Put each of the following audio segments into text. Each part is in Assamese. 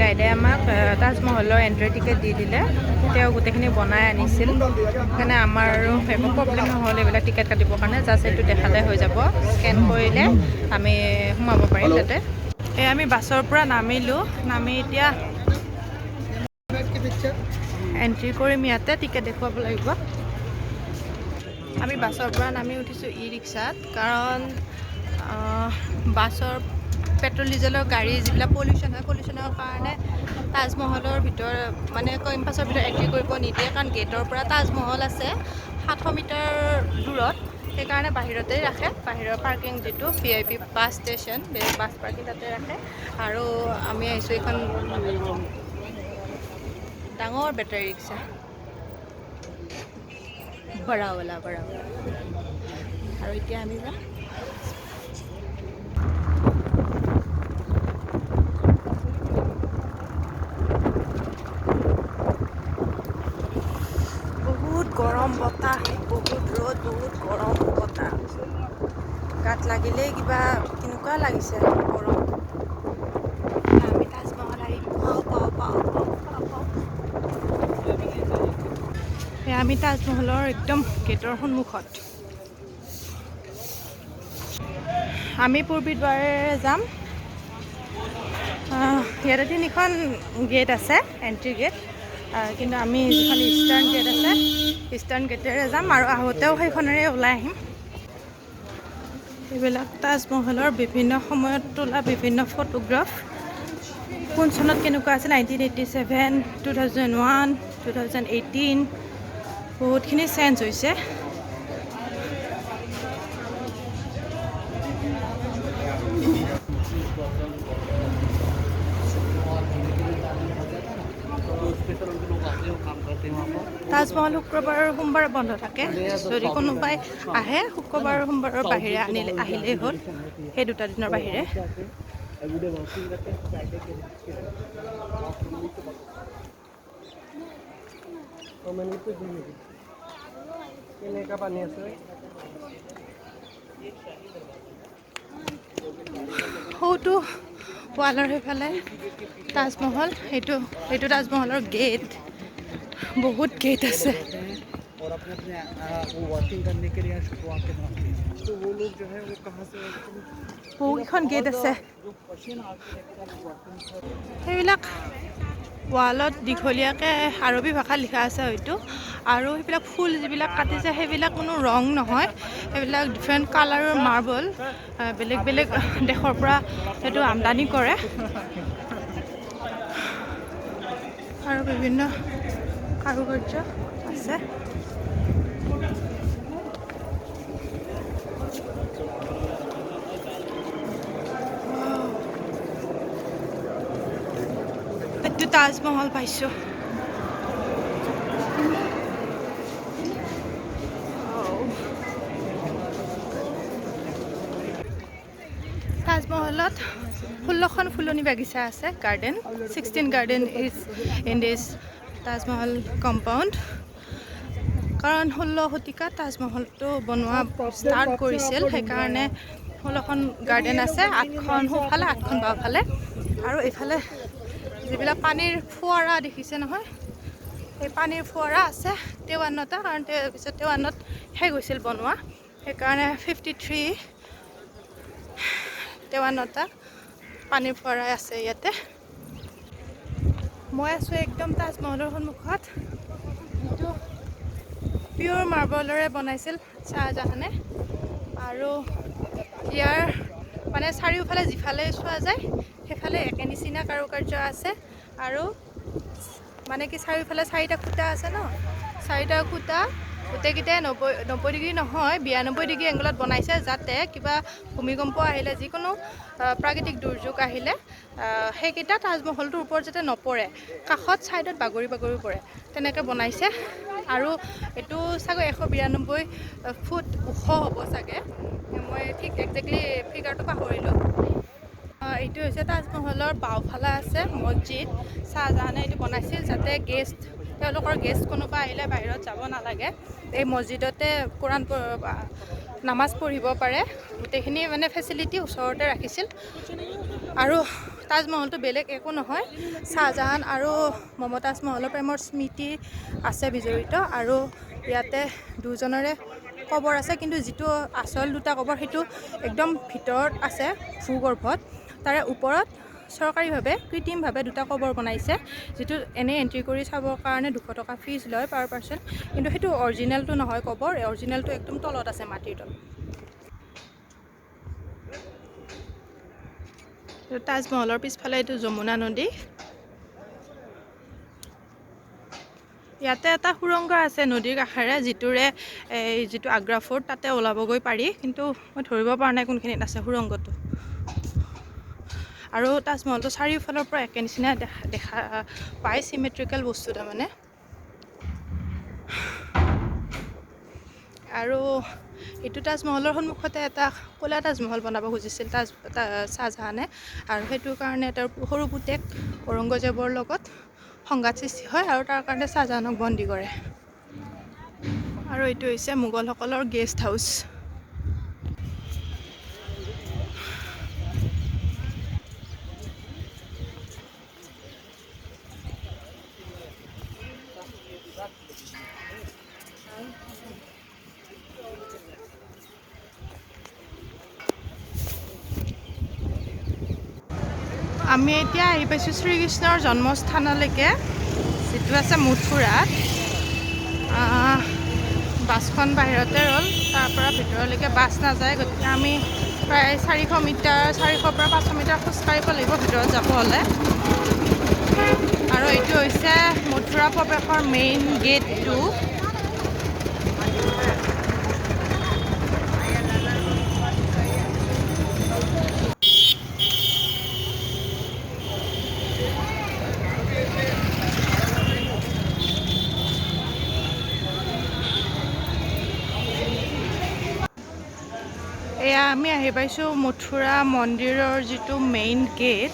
গাইডে আমাক তাজমহলৰ এণ্ট্ৰি টিকেট দি দিলে তেওঁ গোটেইখিনি বনাই আনিছিল সেইকাৰণে আমাৰ আৰু একো প্ৰব্লেম নহ'ল এইবিলাক টিকেট কাটিবৰ কাৰণে জাষ্ট এইটো দেখালে হৈ যাব স্কেন কৰিলে আমি সোমাব পাৰিম তাতে এই আমি বাছৰ পৰা নামিলোঁ নামি এতিয়া এণ্ট্ৰি কৰিম ইয়াতে টিকেট দেখুৱাব লাগিব আমি বাছৰ পৰা নামি উঠিছোঁ ই ৰিক্সাত কাৰণ বাছৰ পেট্ৰল ডিজেলৰ গাড়ী যিবিলাক পলিউশ্যন হয় পলিউশ্যনৰ কাৰণে তাজমহলৰ ভিতৰত মানে কেম্পাছৰ ভিতৰত এণ্ট্ৰি কৰিব নিদিয়ে কাৰণ গেটৰ পৰা তাজমহল আছে 700 মিটাৰ দূৰত সেইকাৰণে বাহিৰতেই ৰাখে বাহিৰৰ পাৰ্কিং যিটো VIP bus station bus parking তাতে ৰাখে আৰু আমি আহিছোঁ এইখন ডাঙৰ বেটাৰী ৰিক্সা বৰাৱালা আৰু এতিয়া আমি যাম বহুত গৰম বতাহ বহুত ৰ'দ বহুত গৰম বতাহ গাত লাগিলেই কিবা কেনেকুৱা লাগিছে গৰম আমি তাজমহল আহি পাওঁ আমি তাজমহলৰ একদম গেটৰ সন্মুখত আমি পূৰ্বীদ্বাৰেৰে যাম ইয়াতে 3খন গেট আছে এণ্ট্ৰি গেট কিন্তু আমি যিখন ইষ্টাৰ্ণ গেট আছে ইষ্টাৰ্ণ গেটেৰে যাম আৰু আহোঁতেও সেইখনেৰে ওলাই আহিম এইবিলাক তাজমহলৰ বিভিন্ন সময়ত তোলা বিভিন্ন ফটোগ্ৰাফ কোন চনত কেনেকুৱা আছিল 1987 2001 2018 বহুতখিনি চেঞ্জ হৈছে তাজমহল শুক্ৰবাৰ আৰু সোমবাৰে বন্ধ থাকে যদি কোনোবাই আহে শুক্ৰবাৰ আৰু সোমবাৰৰ বাহিৰে আহিলেই হ'ল সেই দুটা দিনৰ বাহিৰে সৌটো ৱালৰ সেইফালে তাজমহল এইটো তাজমহলৰ গেট बहुत गेट আছে और अपने वो वॉकिंग करने के लिए शुरुआत में तो वो लोग जो है वो कहाँ से বহুখন গেট আছে সেইবিলাক ৱালত দীঘলীয়াকৈ আৰবী ভাষা লিখা আছে হয়তো আৰু সেইবিলাক ফুল যিবিলাক কাটিছে সেইবিলাক কোনো ৰং নহয় সেইবিলাক ডিফাৰেণ্ট কালাৰৰ মাৰ্বল বেলেগ বেলেগ দেশৰ পৰা সেইটো আমদানি কৰে আৰু বিভিন্ন কাৰুকাৰ্য আছে এইটো তাজমহল পাইছোঁ তাজমহলত 16খন ফুলনি বাগিচা আছে garden 16 garden is in this Taj Mahal compound কাৰণ 16 শতিকাত তাজমহলটো বনোৱা ষ্টাৰ্ট কৰিছিল সেইকাৰণে 16খন গাৰ্ডেন আছে 8খন সোঁফালে 8খন বাওঁফালে আৰু এইফালে যিবিলাক পানীৰ ফুৱাৰা দেখিছে নহয় এই পানীৰ ফুৱাৰা আছে 53টা কাৰণ পিছত 53ত শেষ হৈছিল বনোৱা সেইকাৰণে 53টা পানীৰ ফুৱাৰা আছে ইয়াতে মই আছোঁ একদম তাজমহলৰ সন্মুখত এইটো পিয়ৰ মাৰ্বলৰে বনাইছিল শ্বাহজাহানে আৰু ইয়াৰ মানে চাৰিওফালে যিফালে চোৱা যায় সেইফালে একে নিচিনা কাৰুকাৰ্য আছে আৰু মানে কি চাৰিওফালে 4টা খুঁটা আছে ন 4টা খুঁটা গোটেইকেইটাই 90 ডিগ্ৰী নহয় 92 ডিগ্ৰী এংগলত বনাইছে যাতে কিবা ভূমিকম্প আহিলে যিকোনো প্ৰাকৃতিক দুৰ্যোগ আহিলে সেইকেইটা তাজমহলটোৰ ওপৰত যাতে নপৰে কাষত ছাইডত বাগৰি পৰে তেনেকৈ বনাইছে আৰু এইটো চাগৈ 192 ফুট ওখ হ'ব চাগে মই ঠিক একজেক্টলি ফিগাৰটো পাহৰিলোঁ এইটো হৈছে তাজমহলৰ বাওঁফালে আছে মছজিদ শ্বাহজাহানে এইটো বনাইছিল যাতে তেওঁলোকৰ গেষ্ট কোনোবা আহিলে বাহিৰত যাব নালাগে এই মছজিদতে কোৰাণ নামাজ পঢ়িব পাৰে গোটেইখিনি মানে ফেচিলিটি ওচৰতে ৰাখিছিল আৰু তাজমহলটো বেলেগ একো নহয়, শ্বাহজাহান আৰু মমতাজ মহলৰ প্ৰেমৰ স্মৃতি আছে বিজড়িত। আৰু ইয়াতে দুজনৰে কবৰ আছে, কিন্তু যিটো আচল দুটা কবৰ সেইটো একদম ভিতৰত আছে ভূগৰ্ভত। তাৰে ওপৰত চৰকাৰীভাৱে কৃত্ৰিমভাৱে দুটা কবৰ বনাইছে, যিটো এনেই এণ্ট্ৰি কৰি চাবৰ কাৰণে 200 টকা ফিজ লয় পাৰ পাৰ্চন, কিন্তু সেইটো অৰিজিনেলটো নহয় কবৰ, অৰিজিনেলটো একদম তলত আছে মাটিৰ তলত। তাজমহলৰ পিছফালে এইটো যমুনা নদী। ইয়াতে এটা সুৰংগ আছে নদীৰ কাষেৰে, যিটো আগ্ৰা ফৰ্ট তাতে ওলাবগৈ পাৰি, কিন্তু মই ধৰিব পৰা নাই কোনখিনিত আছে সুৰংগটো। আৰু তাজমহলটো চাৰিওফালৰ পৰা একে নিচিনা দেখা পায়, চিমেট্ৰিকেল বস্তু তাৰমানে। আৰু এইটো তাজমহলৰ সন্মুখতে এটা ক'লা তাজমহল বনাব খুজিছিল শ্বাহজাহানে, আৰু সেইটোৰ কাৰণে এটা সৰু পুতেক ঔৰংগজেবৰ লগত সংঘাত সৃষ্টি হয়, আৰু তাৰ কাৰণে শ্বাহজাহানক বন্দী কৰে। আৰু এইটো হৈছে মোগলসকলৰ গেষ্ট হাউচ। আমি এতিয়া আহি পাইছোঁ শ্ৰীকৃষ্ণৰ জন্মস্থানলৈকে, যিটো আছে মথুৰাত। বাছখন বাহিৰতে ৰ'ল, তাৰ পৰা ভিতৰলৈকে বাছ নাযায়, গতিকে আমি প্ৰায় 400 পৰা 500 মিটাৰ খোজকাঢ়িব লাগিব ভিতৰত যাব হ'লে। আৰু এইটো হৈছে মথুৰা প্ৰৱেশৰ মেইন গেটটো। এয়া আমি আহি পাইছোঁ মথুৰা মন্দিৰৰ যিটো মেইন গেট,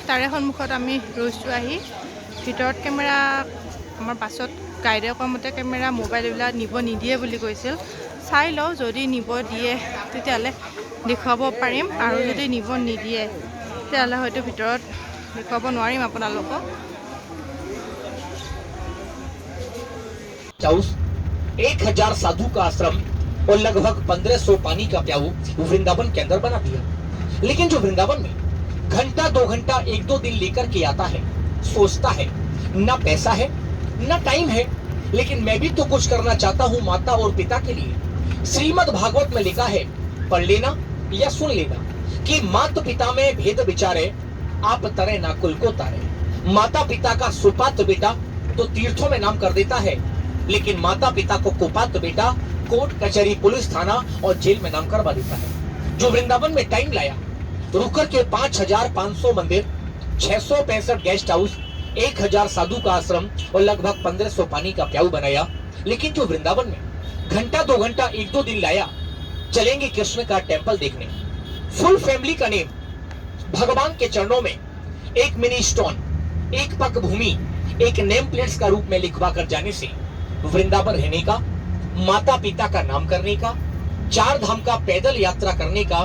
তাৰে সন্মুখত আমি ৰৈছোঁ আহি। ভিতৰত কেমেৰা, আমাৰ বাছত গাইডে কোৱা মতে কেমেৰা মোবাইল এইবিলাক নিব নিদিয়ে বুলি কৈছিল। চাই লওঁ, যদি নিব দিয়ে তেতিয়াহ'লে দেখুৱাব পাৰিম, আৰু যদি নিব নিদিয়ে তেতিয়াহ'লে হয়তো ভিতৰত দেখুৱাব নোৱাৰিম আপোনালোকক। 1000 साधु का आश्रम और लगभग 1500 पानी का प्याऊ वृंदावन के अंदर बना दिया। लेकिन जो वृंदावन में घंटा 2 घंटा 1-2 दिन लेकर के आता है, सोचता है ना पैसा है ना टाइम है, लेकिन मैं भी तो कुछ करना चाहता हूँ माता और पिता के लिए। श्रीमद् भागवत में लिखा है, पढ़ लेना या सुन लेना, कि माता पिता में भेद विचारे, आप तरे ना कुल को तारे। माता पिता का सुपात्र बेटा तो तीर्थों में नाम कर देता है, लेकिन माता पिता को कुपात्र बेटा कोर्ट कचहरी पुलिस थाना और जेल में नाम करवा देता है। जो वृंदावन में टाइम लाया, रुकर के 5500 मंदिर, 665 गेस्ट हाउस, 1000 साधु का आश्रम और लगभग 1500 पानी का प्याऊ बनाया। लेकिन जो वृंदावन में घंटा 2 घंटा 1-2 दिन लाया, चलेंगे कृष्ण का टेम्पल देखने। फुल फैमिली का नेम भगवान के चरणों में एक मिनी स्टोन, एक पग भूमि, एक नेम प्लेट्स का रूप में लिखवा कर जाने से वृंदावन रहने का, माता पिता का नाम करने का, 4 धाम का पैदल यात्रा करने का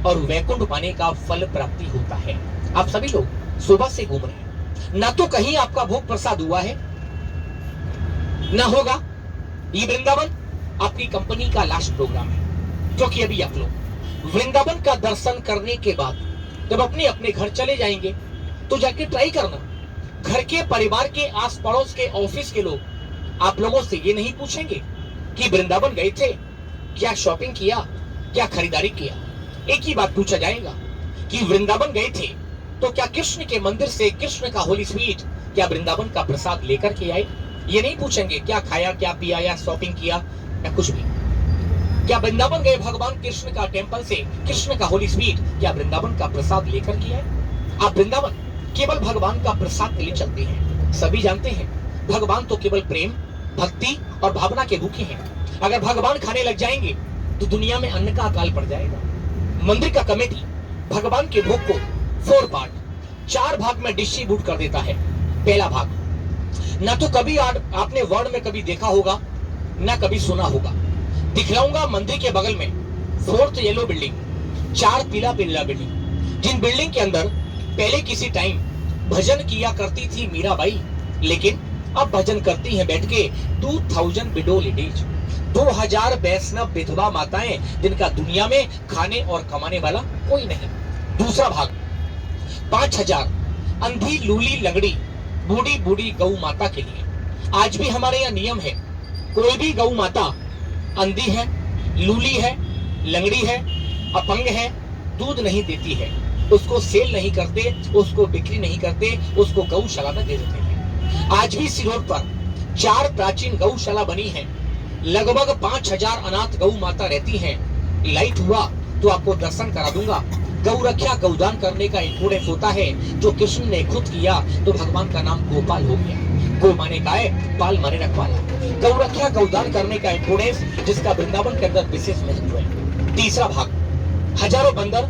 और वैकुंठ पाने का फल प्राप्ति होता है। आप सभी लोग सुबह से घूम रहे हैं, ना तो कहीं आपका भोग प्रसाद हुआ है ना होगा। ये वृंदावन आपकी कंपनी का लास्ट प्रोग्राम है, क्योंकि अभी आप लोग वृंदावन का दर्शन करने के बाद जब अपने अपने घर चले जाएंगे तो जाके ट्राई करना, घर के परिवार के आस पड़ोस के ऑफिस के लोग आप लोगों से ये नहीं पूछेंगे कि वृंदावन गए थे, क्या शॉपिंग किया, क्या खरीदारी किया। एक ही बात पूछा जाएगा कि वृंदावन गए थे तो क्या कृष्ण के मंदिर से कृष्ण का होली स्वीट, क्या वृंदावन का प्रसाद लेकर के आए। ये नहीं पूछेंगे क्या खाया, क्या पिया, या शॉपिंग किया, या कुछ भी। क्या वृंदावन गए भगवान कृष्ण का टेम्पल से कृष्ण का होली स्वीट, क्या वृंदावन का प्रसाद लेकर के आए। आप वृंदावन केवल भगवान का प्रसाद के लिए चलते हैं। सभी जानते हैं भगवान तो केवल प्रेम, भक्ति और भावना के भूखे हैं। अगर भगवान खाने लग जाएंगे तो दुनिया में अन्न का अकाल पड़ जाएगा। मंदिर का कमेटी भगवान के भोग को 4 पार्ट 4 भाग में डिस्ट्रीब्यूट कर देता है। पहला भाग, ना तो कभी आपने वर्ड में कभी देखा होगा ना कभी सुना होगा। दिखलाऊंगा मंदिर के बगल में 4th येलो बिल्डिंग, 4 पीला बिल्डिंग, जिन बिल्डिंग के अंदर पहले किसी टाइम भजन किया करती थी मीराबाई, लेकिन अब भजन करती हैं बैठ के 2000 विडो लेडीज, 2000 वैष्णव विधवा माताएं, जिनका दुनिया में खाने और कमाने वाला कोई नहीं। दूसरा भाग 5000 अंधी लूली लंगड़ी बूढ़ी बूढ़ी गौ माता के लिए। आज भी हमारे यहाँ नियम है, कोई भी गौ माता अंधी है, लूली है, लंगड़ी है, अपंग है, दूध नहीं देती है, उसको सेल नहीं करते, उसको बिक्री नहीं करते, उसको गौशाला में दे देते हैं। आज भी सिरोड पर 4 प्राचीन गौशाला बनी है, लगभग 5000 अनाथ गौ माता रहती हैं। लाइट हुआ तो आपको दर्शन करा दूंगा। गौ रक्षा गौदान करने का इंपोर्टेंस होता है, जो कृष्ण ने खुद किया तो भगवान का नाम गोपाल हो गया। गौ माने गाय, पाल माने रखवाला। गौ रक्षा गौदान करने का इंपोर्टेंस जिसका वृंदावन के अंदर विशेष महत्व है। तीसरा भाग हजारों बंदर,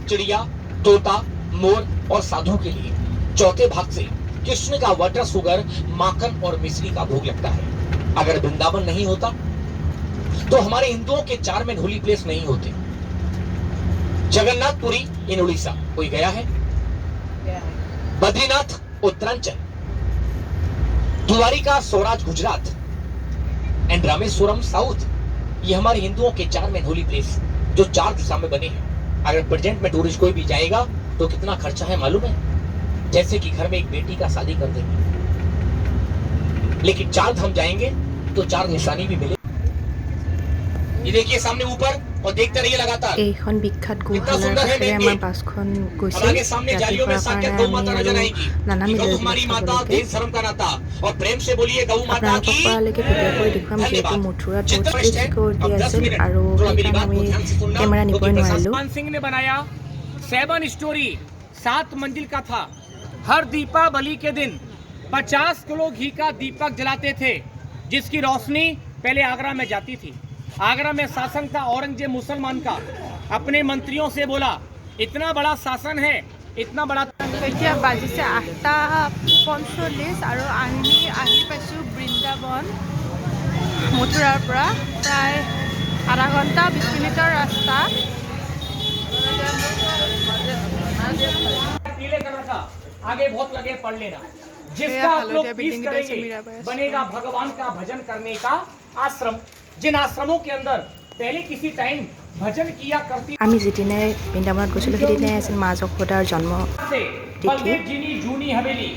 चिड़िया, तोता, मोर और साधु के लिए। चौथे भाग से कृष्ण का वाटर, शुगर, माखन और मिश्री का भोग लगता है। अगर वृंदावन नहीं होता तो हमारे हिंदुओं के 4 मेन होली प्लेस नहीं होते। जगन्नाथपुरी इन उड़ीसा, कोई गया है? Badrinath Uttaranchal, Dwarka Swaraj Gujarat and Rameswaram south. ये हमारे हिंदुओं के 4 मेन होली प्लेस जो 4 दिशा में बने हैं। अगर प्रेजेंट में टूरिस्ट कोई भी जाएगा तो कितना खर्चा है मालूम है? जैसे कि घर में एक बेटी का शादी कर देंगे, लेकिन 4 धाम जाएंगे तो 4 निशानी भी मिले। ये देखिए सामने ऊपर और देखते रहिए लगातार। এইখন বিখ্যাত গৌশালাৰ কাষেৰে আমাৰ বাছখন গৈছিল। हमारे सामने जालियों में साक्षात गौ माता नजर आएगी। নানা गौ মিডিয়া हमारी माता, देश धर्म का नाता, और प्रेम से बोलिए गौ माता আপোনালোকক की। পৰালৈকে ভিডিঅ' কৰি দেখুৱাম, যিহেতু মথুৰাত বহুত ষ্ট্ৰিক্ট ছিকিউৰিটি আছিল আৰু সেইকাৰণে আমি কেমেৰা নিবই নোৱাৰিলোঁ। मान सिंह ने बनाया 7 स्टोरी, 7 मंजिल का था। हर दीपावली के दिन 50 किलो घी का दीपक जलाते थे, जिसकी रोशनी पहले आगरा में जाती थी। आगरा में शासन था औरंगजेब मुसलमान का। अपने मंत्रियों से बोला, इतना बड़ा शासन है, इतना बड़ा। এতিয়া বাজিছে 8:45 আৰু আমি আহি পাইছোঁ বৃন্দাবন। মথুৰাৰ পৰা প্ৰায় আধা ঘণ্টা 20 মিনিটৰ ৰাস্তা। पीले कलर का आगे बहुत लगे, पढ़ लेना। जिसका आप लोग फीस करेंगे बनेगा भगवान का भजन करने का आश्रम। जिन आश्रमों के अंदर पहले किसी टाइम भजन किया करती আমি যেদিনাই বৃন্দাবনত গৈছিলোঁ সেইদিনাই আছিল মা যশোদাৰ জন্ম से तिथि। बलदेव जी की जूनी हवेली,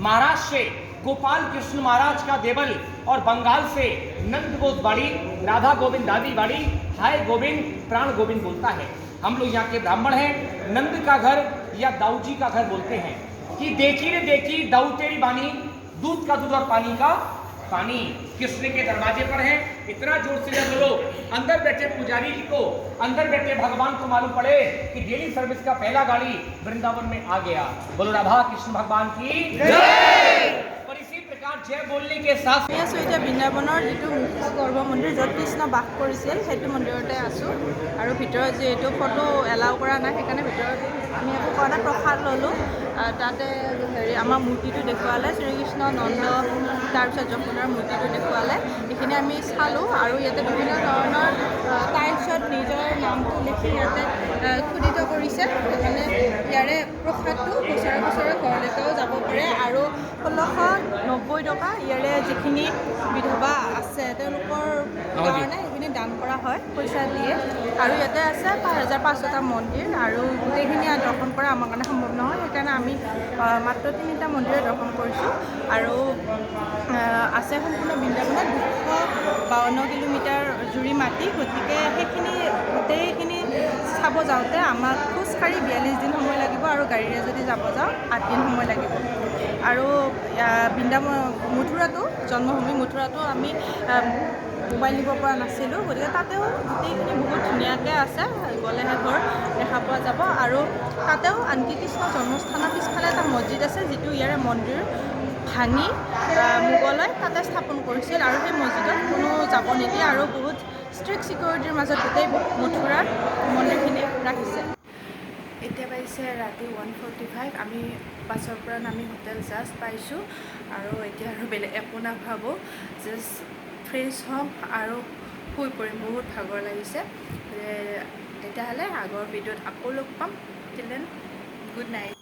महाराष्ट्र से गोपाल कृष्ण महाराज का देवल, और बंगाल से नंद गोद बाड़ी, राधा गोविंद दादी बाड़ी, हाय गोविंद प्राण गोविंद बोलता है। हम लोग यहाँ के ब्राह्मण हैं। नंद का घर या दाऊ जी का घर बोलते हैं कि देखी रे देखी दाऊ तेरी बानी, दूध का दूध और पानी का पानी कृष्ण के दरवाजे पर है। इतना जोर से जब बोलो, अंदर बैठे पुजारी जी को, अंदर बैठे भगवान को मालूम पड़े कि डेली सर्विस का पहला गाड़ी वृंदावन में आ गया। बोलो राधा कृष्ण भगवान की जय। और इसी प्रकार जय बोलने के साथ আমি আছোঁ এতিয়া বৃন্দাবনৰ যিটো মুখ্য গৰ্ভ মন্দিৰ, য'ত কৃষ্ণ বাস কৰিছিল, সেইটো মন্দিৰতে আছোঁ। আৰু ভিতৰত যিহেতু ফটো এলাউ কৰা নাই, সেইকাৰণে ভিতৰত আমি একো কৰা নাই, প্ৰসাদ ল'লোঁ। তাতে আমাৰ মূৰ্তিটো দেখুৱালে, শ্ৰীকৃষ্ণ, নন্দ, তাৰপিছত যশোদাৰ মূৰ্তিটো দেখুৱালে। এইখিনি আমি চালোঁ আৰু ইয়াতে বিভিন্ন ধৰণৰ টাইলছত নিজৰ নামটো লিখি ইয়াতে খোদিত কৰিছে। মানে ইয়াৰে প্ৰসাদটো বছৰে বছৰে ঘৰলৈকেও যাব পাৰে। আৰু 1690 টকা ইয়াৰে যিখিনি বিধৱা আছে তেওঁলোকৰ কাৰণে সেইখিনি দান কৰা হয়, পইচা দিয়ে। আৰু ইয়াতে আছে 5500টা মন্দিৰ, আৰু গোটেইখিনি দৰ্শন কৰা আমাৰ কাৰণে সম্ভৱ নহয়, সেইকাৰণে আমি মাত্ৰ 3টা মন্দিৰে দৰ্শন কৰিছোঁ। আৰু আছে সম্পূৰ্ণ বৃন্দাবনত 252 কিলোমিটাৰ জুৰি মাটি। গতিকে সেইখিনি গোটেইখিনি চাব যাওঁতে আমাক খোজকাঢ়ি 42 দিন সময় লাগিব, আৰু গাড়ীৰে যদি যাব যাওঁ 8 দিন সময় লাগিব। আৰু বৃন্দাবন মথুৰাটো, জন্মভূমি মথুৰাটো আমি মোবাইল নিব পৰা নাছিলোঁ, গতিকে তাতেও গোটেইখিনি বহুত ধুনীয়াকৈ আছে, গ'লেহে ঘৰ দেখা পোৱা যাব। আৰু তাতেও আনকি কৃষ্ণ জন্মস্থানৰ পিছফালে এটা মছজিদ আছে, যিটো ইয়াৰে মন্দিৰ ভাঙি মোগলাই তাতে স্থাপন কৰিছিল, আৰু সেই মছজিদত কোনো যাব নিদিয়ে, আৰু বহুত ষ্ট্ৰিক্ট ছিকিউৰিটিৰ মাজত গোটেই মথুৰাৰ মন্দিৰখিনি ৰাখিছে। এতিয়া পাইছে ৰাতি 1:45। আমি বাছৰ পৰা নামি হোটেল জাষ্ট পাইছোঁ, আৰু এতিয়া আৰু বেলেগ একো নাভাবোঁ, জাষ্ট ফ্ৰেছ হ'ম আৰু শুই পৰিম। বহুত ভাগৰ লাগিছে। তেতিয়াহ'লে আগৰ ভিডিঅ'ত আকৌ লগ পাম। Till then good night.